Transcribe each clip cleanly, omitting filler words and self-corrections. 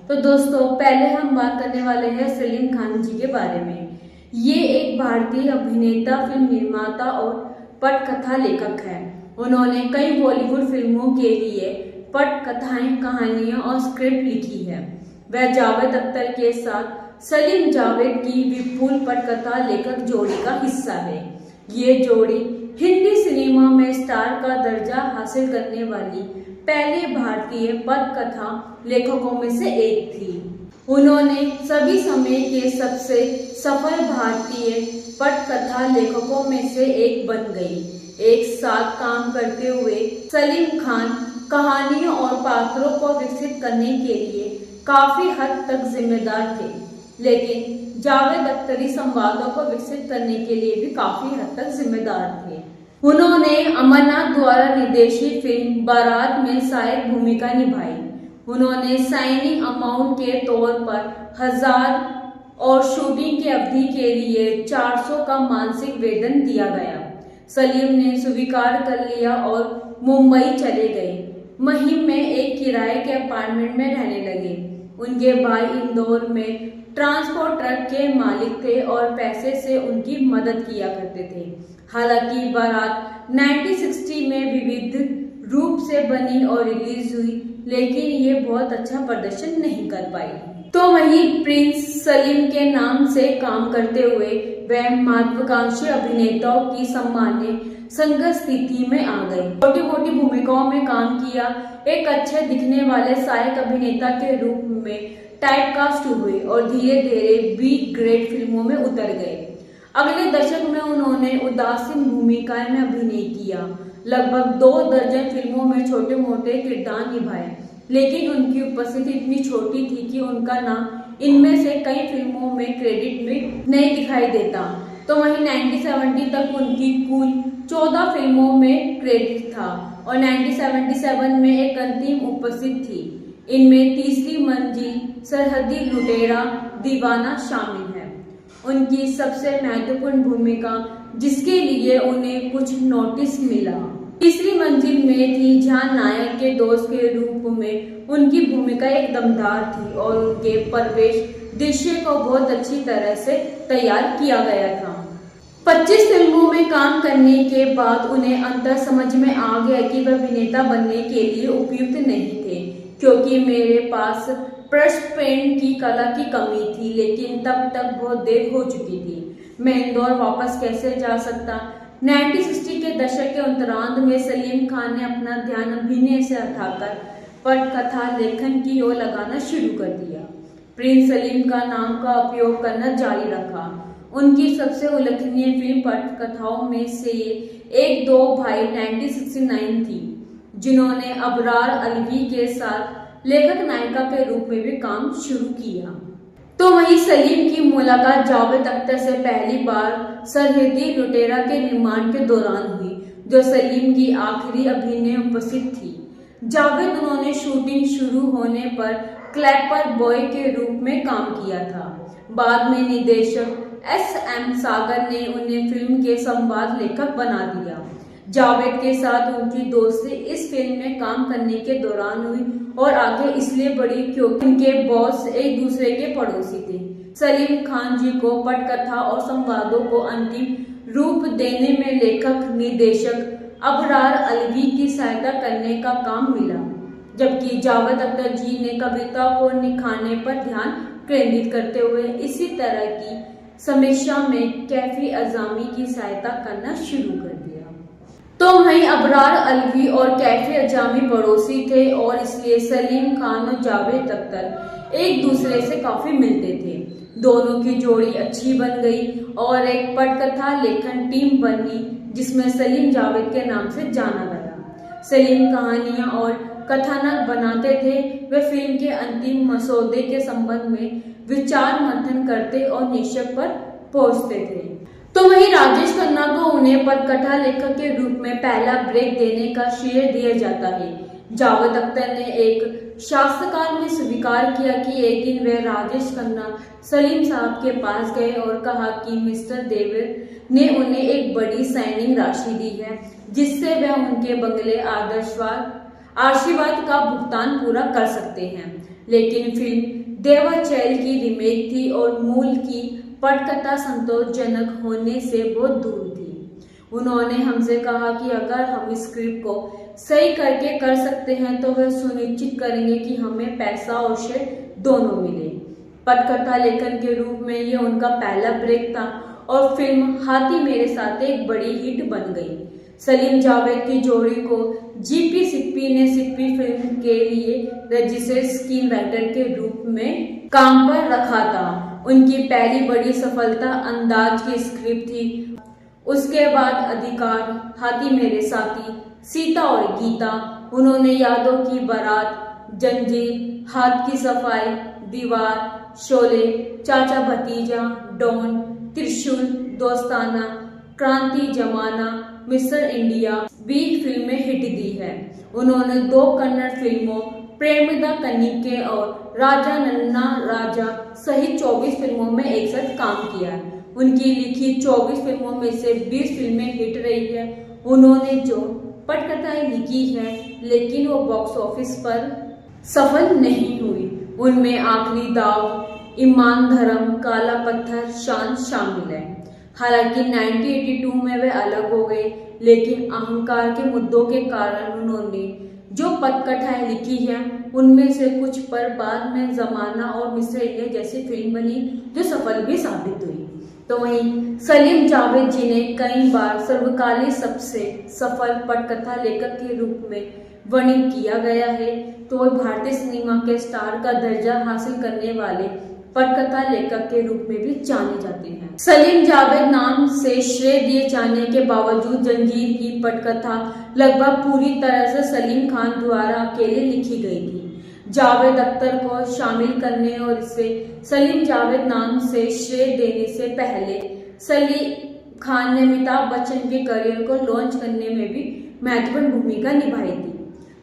तो दोस्तों पहले हम बात करने वाले हैं सलीम खान जी के बारे में। ये एक भारतीय अभिनेता, फिल्म निर्माता और पटकथा लेखक हैं। उन्होंने कई बॉलीवुड फिल्मों के लिए पटकथाएं, कहानियां और स्क्रिप्ट लिखी है। वह जावेद अख्तर के साथ सलीम जावेद की विपुल पटकथा लेखक जोड़ी का हिस्सा है। ये जोड़ी हिंदी सिनेमा में स्टार का दर्जा हासिल करने वाली पहले भारतीय पटकथा लेखकों में से एक थी। उन्होंने सभी समय के सबसे सफल भारतीय पटकथा लेखकों में से एक बन गई। एक साथ काम करते हुए सलीम खान कहानियों और पात्रों को विकसित करने के लिए काफी हद तक जिम्मेदार थे, लेकिन जावेद अख्तरी संवादों को विकसित करने के लिए भी काफी हद तक जिम्मेदार थे। उन्होंने अमरनाथ द्वारा निर्देशित फिल्म बारात में सहायक भूमिका निभाई। उन्होंने साइनिंग अमाउंट के तौर पर 1000 और शूटिंग की अवधि के लिए 400 का मासिक वेतन दिया गया। सलीम ने स्वीकार कर लिया और मुंबई चले गए। मुहिम में एक किराए के अपार्टमेंट में रहने लगे। उनके भाई इंदौर में ट्रांसपोर्ट ट्रक के मालिक थे और पैसे से उनकी मदद किया करते थे। हालांकि बारात 1960 में विविध रूप से बनी और रिलीज हुई, लेकिन ये बहुत अच्छा प्रदर्शन नहीं कर पाई। तो वहीं प्रिंस सलीम के नाम से काम करते हुए वह महत्वाकांक्षी अभिनेताओं की सामान्य संघर्ष स्थिति में आ गए। छोटी मोटी भूमिकाओं में काम किया, एक अच्छे दिखने वाले सहायक अभिनेता के रूप में टाइपकास्ट हुए और धीरे धीरे बी ग्रेड फिल्मों में उतर गए। अगले दशक में उन्होंने उदासीन भूमिकाएं में अभिनय किया। लगभग 2 दर्जन फिल्मों में छोटे मोटे किरदार निभाए, लेकिन उनकी उपस्थिति इतनी छोटी थी कि उनका नाम इनमें से कई फिल्मों में क्रेडिट में नहीं दिखाई देता। तो वहीं 1970 तक उनकी कुल 14 फिल्मों में क्रेडिट था और 1977 में एक अंतिम उपस्थिति थी। इनमें तीसरी मंजिल, सरहदी लुटेरा, दीवाना शामिल है। उनकी सबसे महत्वपूर्ण भूमिका जिसके लिए उन्हें कुछ नोटिस मिला तीसरी मंजिल में थी, जहां नायक के दोस्त के रूप में उनकी भूमिका एक दमदार थी और उनके परिवेश दृश्य को बहुत अच्छी तरह से तैयार किया गया था। 25 फिल्मों में काम करने के बाद उन्हें अंतर समझ में आ गया कि वह अभिनेता बनने के लिए उपयुक्त नहीं थे, क्योंकि मेरे पास ब्रश पेंट की कला की कमी थी। लेकिन तब तक बहुत देर हो चुकी थी। मैं इंदौर वापस कैसे जा सकता। 1960 के दशक के उत्तरार्ध में सलीम खान ने अपना ध्यान अभिनय से हटाकर पटकथा लेखन की ओर लगाना शुरू कर दिया। प्रिंस सलीम का नाम का उपयोग करना जारी रखा। उनकी सबसे उल्लेखनीय फिल्म पटकथाओं में से एक दो भाई 1969 थी, जिन्होंने अबरार अलवी के साथ लेखक नायिका के रूप में भी काम शुरू किया। तो वहीं सलीम की मुलाकात जावेद अख्तर से पहली बार सरहदी लुटेरा के निर्माण के दौरान हुई, जो सलीम की आखिरी अभिनय उपस्थिति थी। जावेद उन्होंने शूटिंग शुरू होने पर क्लैपर बॉय के रूप में काम किया था। बाद में निर्देशक SM सागर ने उन्हें फिल्म के संवाद लेखक बना दिया। जावेद के साथ उनकी दोस्ती इस फिल्म में काम करने के दौरान हुई और आगे इसलिए बढ़ी क्योंकि उनके बॉस एक दूसरे के पड़ोसी थे। सलीम खान जी को पटकथा और संवादों को अंतिम रूप देने में लेखक निर्देशक अबरार अलवी की सहायता करने का काम मिला, जबकि जावेद अख्तर जी ने कविता को निखारने पर ध्यान केंद्रित करते हुए इसी तरह की समीक्षा में कैफी अजामी की सहायता करना शुरू कर दिया। तो वहीं अबरार अलवी और कैफी अजामी पड़ोसी थे और इसलिए सलीम खान और जावेद अख्तर एक दूसरे से काफी मिलते थे। दोनों की जोड़ी अच्छी बन गई और एक पटकथा लेखन टीम बनी, जिसमें सलीम जावेद के नाम से जाना गया। सलीम कहानियां और कथानक बनाते थे। वे फिल्म के अंतिम मसौदे के संबंध में विचार मंथन करते और निष्कर्ष पर पहुंचते थे। तो वहीं राजेश खन्ना को उन्हें पटकथा लेखक के रूप में पहला ब्रेक देने का श्रेय दिया जाता है। जावेद अख्तर ने एक साक्षात्कार में स्वीकार किया कि एक दिन वे राजेश खन्ना सलीम साहब के पास गए और कहा कि मिस्टर देवर ने उन्हें एक बड़ी साइनिंग राशि दी है, जिससे वह उनके बंगले आशीर्वाद का भुगतान पूरा कर सकते हैं। लेकिन फिल्म देवाचैल की रीमेक थी और मूल की पटकथा संतोषजनक होने से बहुत दूर थी। उन्होंने हमसे कहा कि अगर हम स्क्रिप्ट को सही करके कर सकते हैं तो वह सुनिश्चित करेंगे कि हमें पैसा और श्रेय दोनों मिले। पटकथा लेखन के रूप में ये उनका पहला ब्रेक था और फिल्म हाथी मेरे साथ एक बड़ी हिट बन गई। सलीम जावेद की जोड़ी को जीपी सिप्पी ने सिप्पी फिल्म के लिए रजिस्टर्ड स्क्रीन राइटर के रूप में काम पर रखा था। उनकी पहली बड़ी सफलता अंदाज की स्क्रिप्ट थी। उसके बाद अधिकार, हाथी मेरे साथी, सीता और गीता, उन्होंने यादों की बारात, जंजीर, हाथ की सफाई, दीवार, शोले, चाचा भतीजा, डॉन, त्रिशूल, दोस्ताना, क्रांति जमाना, मिस्टर इंडिया भी फिल्में हिट दी है। उन्होंने 2 कन्नड़ फिल्मों प्रेमदा कनिके और राजा नन्ना राजा सहित 24 फिल्मों में एक साथ काम किया है। उनकी लिखी 24 फिल्मों में से 20 फिल्में हिट रही है। उन्होंने जो पटकथाएं लिखी है लेकिन वो बॉक्स ऑफिस पर सफल नहीं हुई। उनमें आखिरी दाव, ईमान धर्म, काला पत्थर, शान शामिल है। हालांकि 1982 में वे अलग हो गए, लेकिन अहंकार के मुद्दों के कारण उन्होंने जो पटकथाएं लिखी हैं उनमें से कुछ पर बाद में जमाना और मिस्टर इंडिया जैसी फिल्म बनी जो सफल भी साबित हुई। तो वहीं सलीम जावेद जी ने कई बार सर्वकालीन सबसे सफल पटकथा लेखक के रूप में वर्णित किया गया है, तो वह भारतीय सिनेमा के स्टार का दर्जा हासिल करने वाले पटकथा लेखक के रूप में भी जाने जाते हैं। सलीम जावेद नाम से श्रेय दिए जाने के बावजूद जंजीर की पटकथा लगभग पूरी तरह से सलीम खान द्वारा अकेले लिखी गई थी। जावेद अख्तर को शामिल करने और इसे सलीम जावेद नाम से श्रेय देने से पहले सलीम खान ने अमिताभ बच्चन के करियर को लॉन्च करने में भी महत्वपूर्ण भूमिका निभाई थी,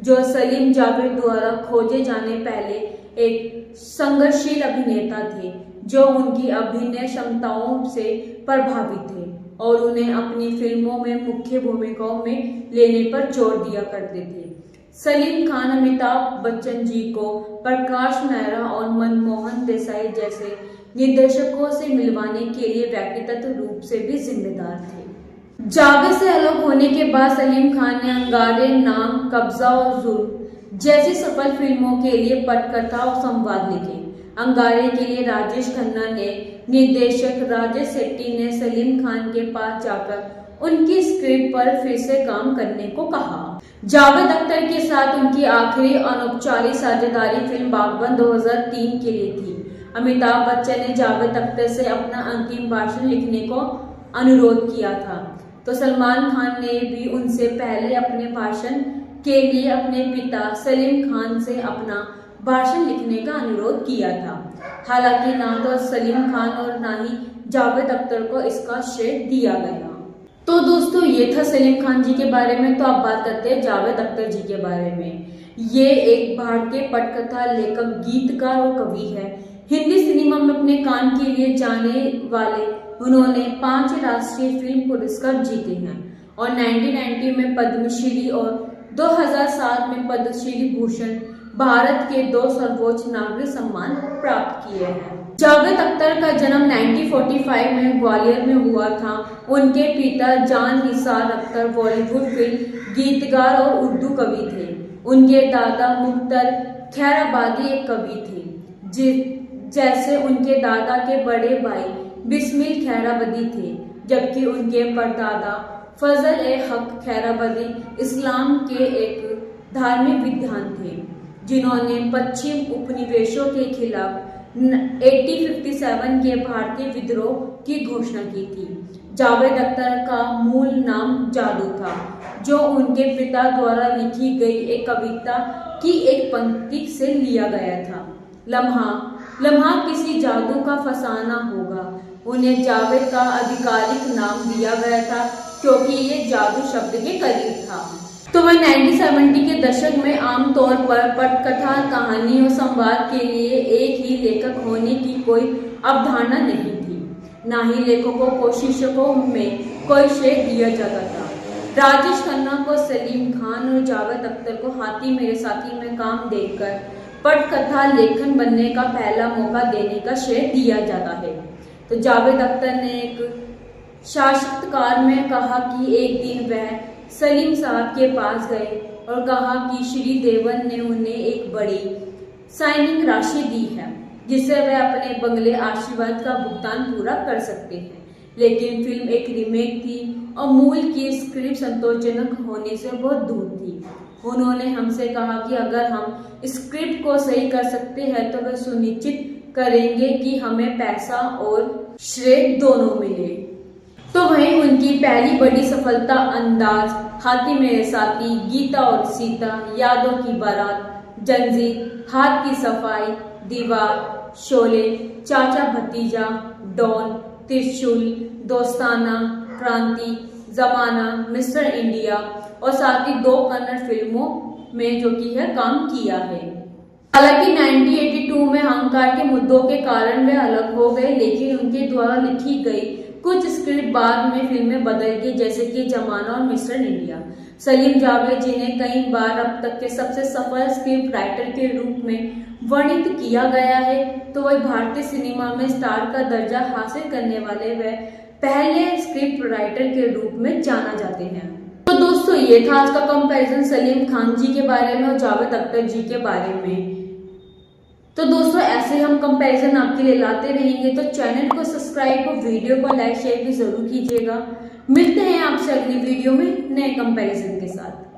जो सलीम जावेद द्वारा खोजे जाने पहले एक संघर्षशील अभिनेता थे जो उनकी अभिनय क्षमताओं से प्रभावित थे और उन्हें अपनी फिल्मों में मुख्य भूमिकाओं में लेने पर जोर दिया करते थे। सलीम खान अमिताभ बच्चन जी को प्रकाश मेहरा और मनमोहन देसाई जैसे निर्देशकों से मिलवाने के लिए व्यक्तिगत रूप से भी जिम्मेदार थे। जावेद से अलग होने के बाद सलीम खान ने अंगारे, नाम, कब्जा और जुर्म जैसी सफल फिल्मों के लिए पटकथा और संवाद लिखे। अंगारे के लिए राजेश खन्ना ने निर्देशक राजेश सेट्टी ने सलीम खान के पास जाकर उनकी स्क्रिप्ट पर फिर से काम करने को कहा। जावेद अख्तर के साथ उनकी आखिरी अनौपचारिक साझेदारी फिल्म बागबान 2003 के लिए थी। अमिताभ बच्चन ने जावेद अख्तर से अपना अंतिम भाषण लिखने को अनुरोध किया था, तो सलमान खान ने भी उनसे पहले अपने भाषण के लिए अपने पिता सलीम खान से अपना भाषण लिखने का अनुरोध किया था। हालांकि ना तो सलीम खान और ना ही जावेद अख्तर को इसका श्रेय दिया गया। तो दोस्तों ये था सलीम खान जी के बारे में। तो आप बात करते हैं जावेद अख्तर जी के बारे में। ये एक भारतीय पटकथा लेखक, गीतकार और कवि है। हिंदी सिनेमा में अपने काम के लिए जाने वाले उन्होंने 5 राष्ट्रीय फिल्म पुरस्कार जीते हैं और 1990 में पद्मश्री और 2007 में पद्मश्री भूषण, भारत के 2 सर्वोच्च नागरिक सम्मान प्राप्त किए हैं। जावेद अख्तर का जन्म 1945 में ग्वालियर में हुआ था। उनके पिता जान निसार अख्तर बॉलीवुड फिल्म गीतकार और उर्दू कवि थे। उनके दादा मुख्तर खैराबादी एक कवि थे, जैसे उनके दादा के बड़े भाई बिस्मिल खैराबादी थे, जबकि उनके परदादा फजल-ए-हक खैराबादी इस्लाम के एक धार्मिक विद्वान थे, जिन्होंने पश्चिम उपनिवेशों के खिलाफ 1857 के भारतीय विद्रोह की घोषणा की थी। जावेद अख्तर का मूल नाम जादू था, जो उनके पिता द्वारा लिखी गई एक कविता की एक पंक्ति से लिया गया था। लम्हा लम्हा किसी जादू का फसाना होगा। उन्हें जावेद का आधिकारिक नाम दिया गया था क्योंकि ये जादू शब्द के करीब था। तो वह 1970 के दशक में आमतौर पर पटकथा, कहानी और संवाद के लिए एक ही लेखक होने की कोई अवधारणा नहीं थी। ना ही लेखकों को शीर्षकों में कोई श्रेय दिया जाता था। राजेश खन्ना को सलीम खान और जावेद अख्तर को हाथी मेरे साथी में काम देखकर पटकथा लेखन बनने का पहला मौका देने का श्रेय दिया जाता है। तो जावेद अख्तर ने एक साक्षात्कार में कहा कि एक दिन वह सलीम साहब के पास गए और कहा कि श्री देवन ने उन्हें एक बड़ी साइनिंग राशि दी है जिससे वह अपने बंगले आशीर्वाद का भुगतान पूरा कर सकते हैं, लेकिन फिल्म एक रीमेक थी और मूल की स्क्रिप्ट संतोषजनक होने से बहुत दूर थी। उन्होंने हमसे कहा कि अगर हम स्क्रिप्ट को सही कर सकते हैं तो वह सुनिश्चित करेंगे कि हमें पैसा और श्रेय दोनों मिले। तो वहीं उनकी पहली बड़ी सफलता अंदाज, हाथी मेरे साथी, गीता और सीता, यादों की बारात, जंजीर, हाथ की सफाई, दीवार, शोले, चाचा भतीजा, डॉन, त्रिशूल, दोस्ताना, क्रांति, जमाना, मिस्टर इंडिया और साथ ही 2 कन्नड़ फिल्मों में जो कि है काम किया है। हालांकि 1982 में अहंकार के मुद्दों के कारण वे अलग हो गए, लेकिन उनके द्वारा लिखी गई कुछ स्क्रिप्ट बाद में फिल्में बदल गई, जैसे कि जमाना और मिस्टर इंडिया। सलीम जावेद जिन्हें कई बार अब तक के सबसे सफल स्क्रिप्ट राइटर के रूप में वर्णित किया गया है, तो वह भारतीय सिनेमा में स्टार का दर्जा हासिल करने वाले वे पहले स्क्रिप्ट राइटर के रूप में जाना जाते हैं। तो दोस्तों ये था आज का कंपैरिजन सलीम खान जी के बारे में और जावेद अख्तर जी के बारे में। तो दोस्तों ऐसे हम कंपैरिजन आपके लिए लाते रहेंगे, तो चैनल को सब्सक्राइब और वीडियो को लाइक शेयर भी जरूर कीजिएगा। मिलते हैं आपसे अगली वीडियो में नए कंपैरिजन के साथ।